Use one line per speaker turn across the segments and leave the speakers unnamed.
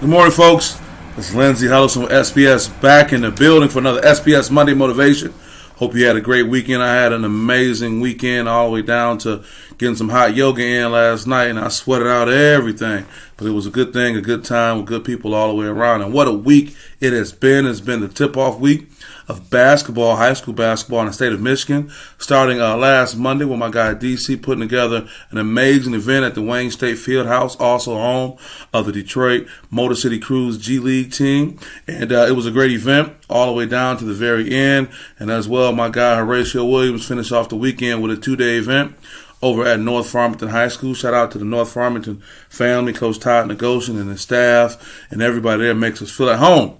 Good morning, folks. This is Lindsay Hellis from SPS back in the building for another SPS Monday Motivation. Hope you had a great weekend. I had an amazing weekend all the way down to getting some hot yoga in last night, and I sweated out everything. But it was a good thing, a good time with good people all the way around. And what a week it has been. It's been the tip-off week of basketball, high school basketball in the state of Michigan, starting last Monday with my guy DC putting together an amazing event at the Wayne State Fieldhouse, also home of the Detroit Motor City Cruise G League team. And it was a great event all the way down to the very end. And as well, my guy Horatio Williams finished off the weekend with a 2-day event over at North Farmington High School. Shout out to the North Farmington family, Coach Todd Negoshin and his staff, and everybody there makes us feel at home.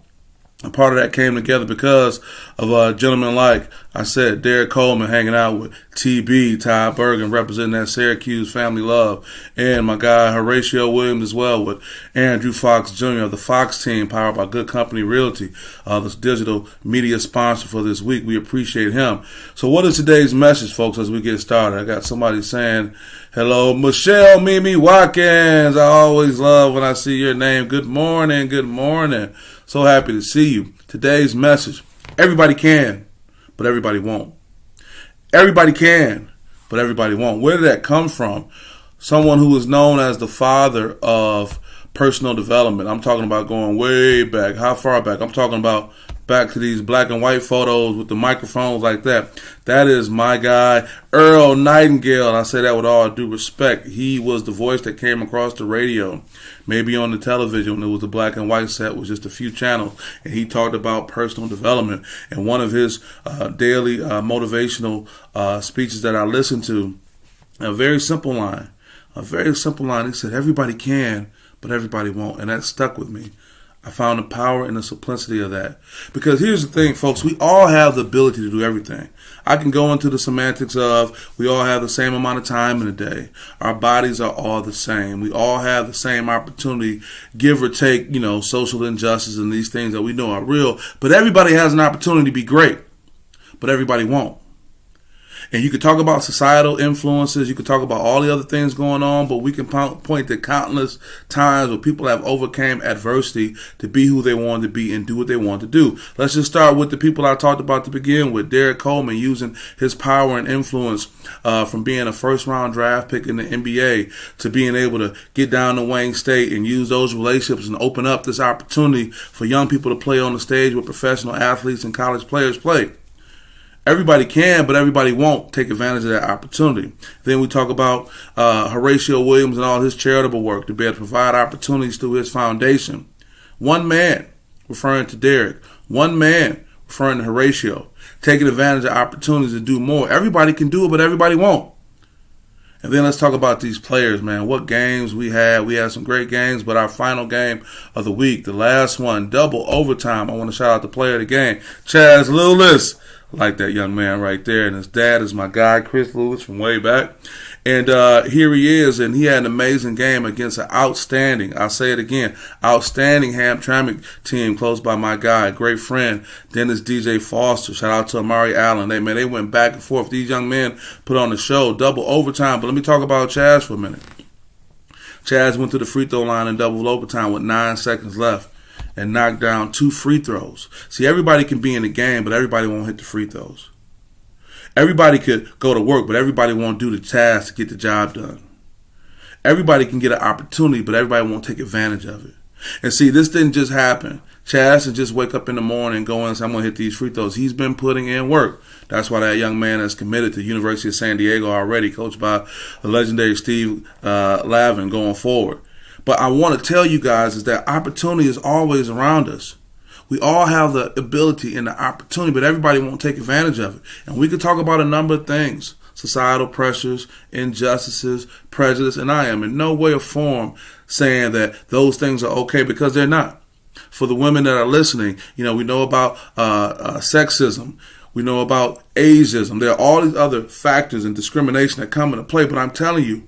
And part of that came together because of gentlemen like I said, Derek Coleman hanging out with TB, Ty Bergen, representing that Syracuse family love, and my guy Horatio Williams as well with Andrew Fox Jr. of the Fox team, powered by Good Company Realty, the digital media sponsor for this week. We appreciate him. So what is today's message, folks, as we get started? I got somebody saying, hello, Michelle Mimi Watkins. I always love when I see your name. Good morning, good morning. So happy to see you. Today's message, everybody can, but everybody won't. Everybody can, but everybody won't. Where did that come from? Someone who is known as the father of personal development. I'm talking about going way back. How far back? I'm talking about back to these black and white photos with the microphones like that. That is my guy, Earl Nightingale. And I say that with all due respect. He was the voice that came across the radio, maybe on the television when it was a black and white set with just a few channels. And he talked about personal development. And one of his daily motivational speeches that I listened to, a very simple line. He said, everybody can, but everybody won't. And that stuck with me. I found the power and the simplicity of that. Because here's the thing, folks. We all have the ability to do everything. I can go into the semantics of we all have the same amount of time in a day. Our bodies are all the same. We all have the same opportunity, give or take, social injustice and these things that we know are real. But everybody has an opportunity to be great. But everybody won't. And you could talk about societal influences, you could talk about all the other things going on, but we can point to countless times where people have overcame adversity to be who they wanted to be and do what they want to do. Let's just start with the people I talked about to begin with. Derek Coleman using his power and influence from being a first-round draft pick in the NBA to being able to get down to Wayne State and use those relationships and open up this opportunity for young people to play on the stage where professional athletes and college players play. Everybody can, but everybody won't take advantage of that opportunity. Then we talk about Horatio Williams and all his charitable work to be able to provide opportunities through his foundation. One man, referring to Derek. One man, referring to Horatio, taking advantage of opportunities to do more. Everybody can do it, but everybody won't. And then let's talk about these players, man. What games we had. We had some great games, but our final game of the week, the last one, double overtime. I want to shout out the player of the game, Chaz Lewis. I like that young man right there. And his dad is my guy, Chris Lewis, from way back. And here he is, and he had an amazing game against an outstanding, I'll say it again, outstanding Hamtramck team close by my guy, great friend, Dennis DJ Foster. Shout out to Amari Allen. They went back and forth. These young men put on the show, double overtime. But let me talk about Chaz for a minute. Chaz went to the free throw line in double overtime with 9 seconds left and knocked down 2 free throws. See, everybody can be in the game, but everybody won't hit the free throws. Everybody could go to work, but everybody won't do the task to get the job done. Everybody can get an opportunity, but everybody won't take advantage of it. And see, this didn't just happen. Chaz didn't just wake up in the morning and go in and say, I'm going to hit these free throws. He's been putting in work. That's why that young man is committed to the University of San Diego already, coached by the legendary Steve Lavin going forward. But I want to tell you guys is that opportunity is always around us. We all have the ability and the opportunity, but everybody won't take advantage of it. And we could talk about a number of things, societal pressures, injustices, prejudice, and I am in no way or form saying that those things are okay, because they're not. For the women that are listening, we know about sexism. We know about ageism. There are all these other factors and discrimination that come into play, but I'm telling you,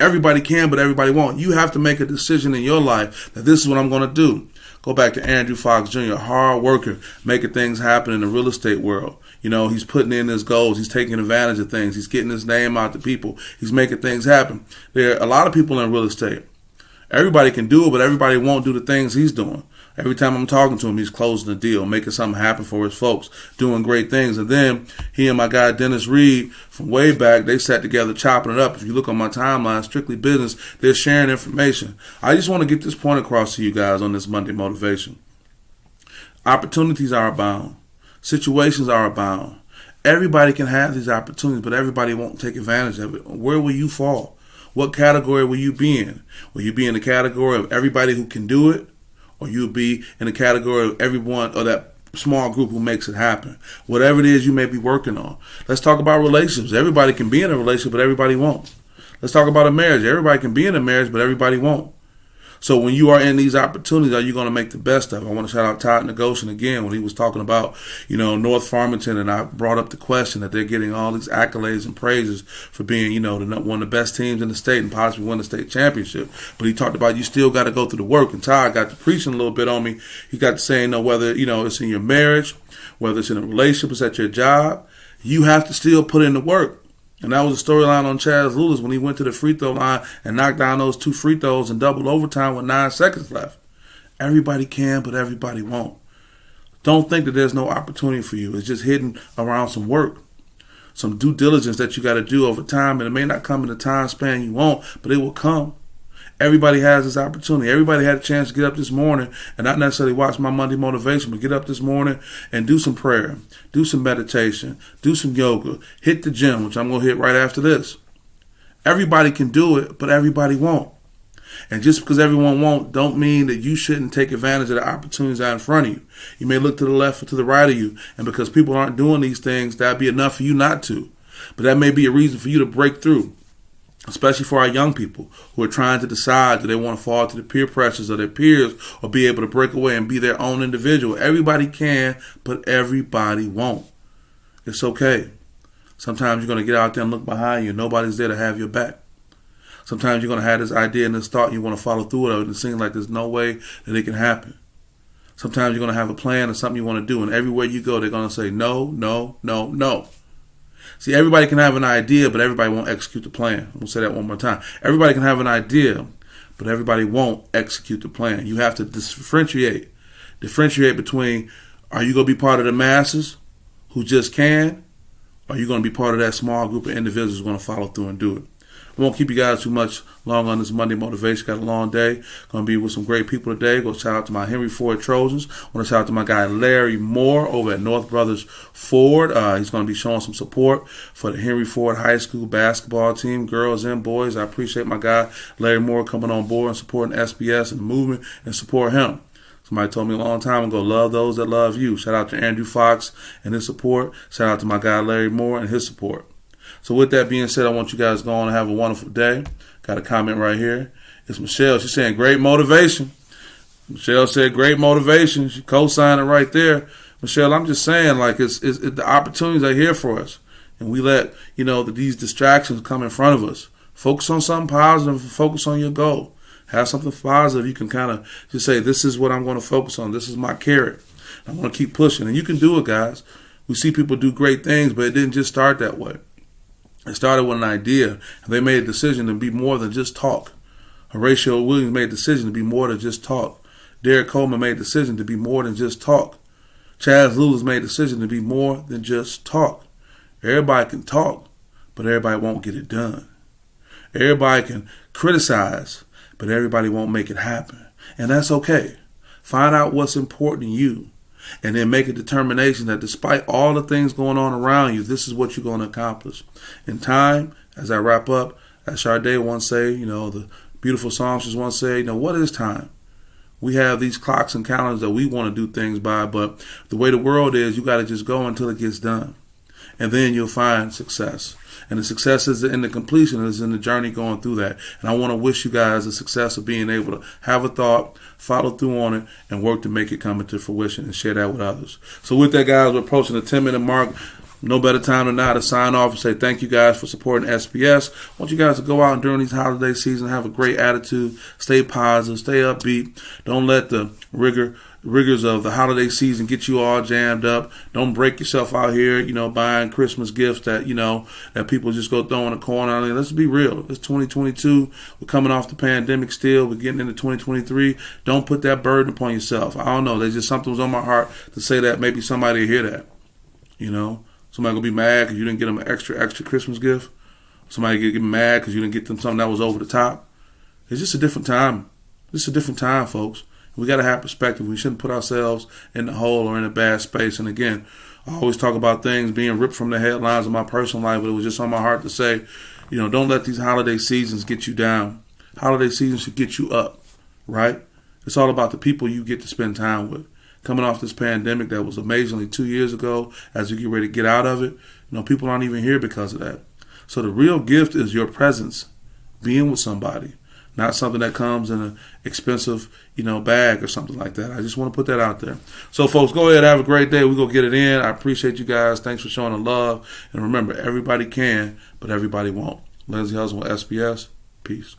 everybody can, but everybody won't. You have to make a decision in your life that this is what I'm going to do. Go back to Andrew Fox Jr., hard worker, making things happen in the real estate world. He's putting in his goals. He's taking advantage of things. He's getting his name out to people. He's making things happen. There are a lot of people in real estate. Everybody can do it, but everybody won't do the things he's doing. Every time I'm talking to him, he's closing the deal, making something happen for his folks, doing great things. And then he and my guy Dennis Reed from way back, they sat together chopping it up. If you look on my timeline, Strictly Business, they're sharing information. I just want to get this point across to you guys on this Monday Motivation. Opportunities are abound. Situations are abound. Everybody can have these opportunities, but everybody won't take advantage of it. Where will you fall? What category will you be in? Will you be in the category of everybody who can do it? Or you'll be in the category of everyone or that small group who makes it happen. Whatever it is you may be working on. Let's talk about relationships. Everybody can be in a relationship, but everybody won't. Let's talk about a marriage. Everybody can be in a marriage, but everybody won't. So when you are in these opportunities, are you going to make the best of it? I want to shout out Todd Negoshian again when he was talking about, North Farmington, and I brought up the question that they're getting all these accolades and praises for being, one of the best teams in the state and possibly win the state championship. But he talked about you still got to go through the work. And Todd got to preaching a little bit on me. He got to saying, whether, it's in your marriage, whether it's in a relationship, it's at your job, you have to still put in the work. And that was a storyline on Chaz Lewis when he went to the free throw line and knocked down those 2 free throws in double overtime with 9 seconds left. Everybody can, but everybody won't. Don't think that there's no opportunity for you. It's just hidden around some work, some due diligence that you got to do over time. And it may not come in the time span you want, but it will come. Everybody has this opportunity. Everybody had a chance to get up this morning and not necessarily watch my Monday Motivation, but get up this morning and do some prayer, do some meditation, do some yoga, hit the gym, which I'm going to hit right after this. Everybody can do it, but everybody won't. And just because everyone won't, don't mean that you shouldn't take advantage of the opportunities out in front of you. You may look to the left or to the right of you, and because people aren't doing these things, that'd be enough for you not to. But that may be a reason for you to break through. Especially for our young people who are trying to decide do they want to fall to the peer pressures of their peers or be able to break away and be their own individual. Everybody can, but everybody won't. It's okay. Sometimes you're going to get out there and look behind you and nobody's there to have your back. Sometimes you're going to have this idea and this thought and you want to follow through with it and it seems like there's no way that it can happen. Sometimes you're going to have a plan or something you want to do and everywhere you go they're going to say no, no, no, no. See, everybody can have an idea, but everybody won't execute the plan. We'll say that one more time. Everybody can have an idea, but everybody won't execute the plan. You have to differentiate between, are you going to be part of the masses who just can, or are you going to be part of that small group of individuals who are going to follow through and do it? I won't keep you guys too much long on this Monday Motivation. Got a long day. Going to be with some great people today. Go shout out to my Henry Ford Trojans. I want to shout out to my guy Larry Moore over at North Brothers Ford. He's going to be showing some support for the Henry Ford High School basketball team, girls and boys. I appreciate my guy Larry Moore coming on board and supporting SPS and the movement and support him. Somebody told me a long time ago, love those that love you. Shout out to Andrew Fox and his support. Shout out to my guy Larry Moore and his support. So with that being said, I want you guys to go on and have a wonderful day. Got a comment right here. It's Michelle. She's saying great motivation. Michelle said great motivation. She co-signed it right there. Michelle, I'm just saying, like, it's the opportunities are here for us. And we let, these distractions come in front of us. Focus on something positive. Focus on your goal. Have something positive. You can kind of just say, this is what I'm going to focus on. This is my carrot. I'm going to keep pushing. And you can do it, guys. We see people do great things, but it didn't just start that way. It started with an idea, and they made a decision to be more than just talk. Horatio Williams made a decision to be more than just talk. Derek Coleman made a decision to be more than just talk. Chaz Lewis made a decision to be more than just talk. Everybody can talk, but everybody won't get it done. Everybody can criticize, but everybody won't make it happen. And that's okay. Find out what's important to you. And then make a determination that despite all the things going on around you, this is what you're going to accomplish. In time, as I wrap up, as Sade once say, the beautiful songstress once say, what is time? We have these clocks and calendars that we want to do things by, but the way the world is, you got to just go until it gets done. And then you'll find success. And the success is in the completion, is in the journey going through that. And I want to wish you guys the success of being able to have a thought, follow through on it, and work to make it come into fruition and share that with others. So with that, guys, we're approaching the 10-minute mark. No better time than now to sign off and say thank you guys for supporting SPS. I want you guys to go out and during these holiday season, have a great attitude, stay positive, stay upbeat. Don't let the rigor rigors of the holiday season get you all jammed up. Don't break yourself out here, buying Christmas gifts that, that people just go throw in a corner. Let's be real. It's 2022. We're coming off the pandemic still. We're getting into 2023. Don't put that burden upon yourself. I don't know. There's just something was on my heart to say that. Maybe somebody will hear that. Somebody gonna be mad because you didn't get them an extra Christmas gift. Somebody get mad because you didn't get them something that was over the top. It's just a different time. It's a different time, folks. We got to have perspective. We shouldn't put ourselves in the hole or in a bad space. And again, I always talk about things being ripped from the headlines of my personal life, but it was just on my heart to say, don't let these holiday seasons get you down. Holiday seasons should get you up, right? It's all about the people you get to spend time with. Coming off this pandemic that was amazingly 2 years ago, as we get ready to get out of it, people aren't even here because of that. So the real gift is your presence, being with somebody. Not something that comes in an expensive, bag or something like that. I just want to put that out there. So, folks, go ahead. Have a great day. We're going to get it in. I appreciate you guys. Thanks for showing the love. And remember, everybody can, but everybody won't. Lindsay Husband with SPS. Peace.